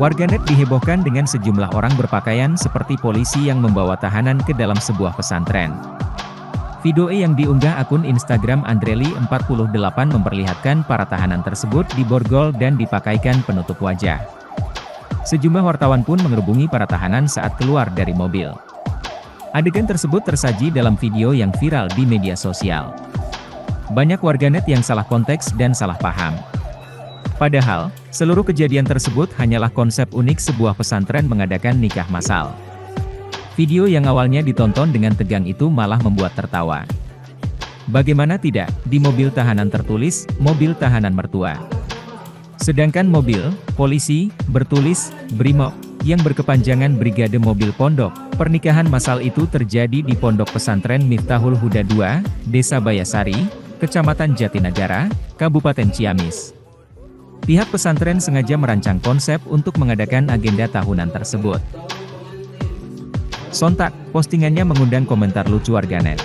Warganet dihebohkan dengan sejumlah orang berpakaian seperti polisi yang membawa tahanan ke dalam sebuah pesantren. Video yang diunggah akun Instagram Andreli48 memperlihatkan para tahanan tersebut diborgol dan dipakaikan penutup wajah. Sejumlah wartawan pun mengerubungi para tahanan saat keluar dari mobil. Adegan tersebut tersaji dalam video yang viral di media sosial. Banyak warganet yang salah konteks dan salah paham. Padahal, seluruh kejadian tersebut hanyalah konsep unik sebuah pesantren mengadakan nikah massal. Video yang awalnya ditonton dengan tegang itu malah membuat tertawa. Bagaimana tidak, di mobil tahanan tertulis, mobil tahanan mertua. Sedangkan mobil, polisi, bertulis, Brimob, yang berkepanjangan Brigade Mobil Pondok. Pernikahan massal itu terjadi di Pondok Pesantren Miftahul Huda II, Desa Bayasari, Kecamatan Jatinegara, Kabupaten Ciamis. Pihak pesantren sengaja merancang konsep untuk mengadakan agenda tahunan tersebut. Sontak, postingannya mengundang komentar lucu warganet.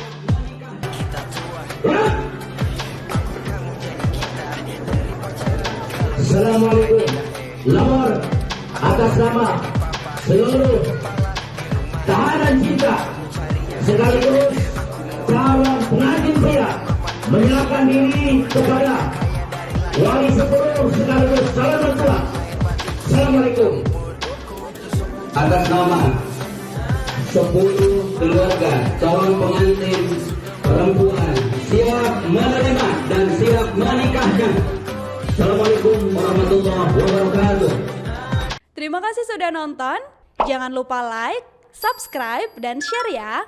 Assalamualaikum. Lamar atas nama seluruh tahanan kita sekaligus calon pengantin pria menyerahkan diri kepada wali sepupu sekaligus calon mertua. Assalamualaikum. Atas nama 10 keluarga calon pengantin perempuan siap menerima dan siap menikahkan. Assalamualaikum warahmatullahi wabarakatuh. Terima kasih sudah nonton. Jangan lupa like, subscribe, dan share ya.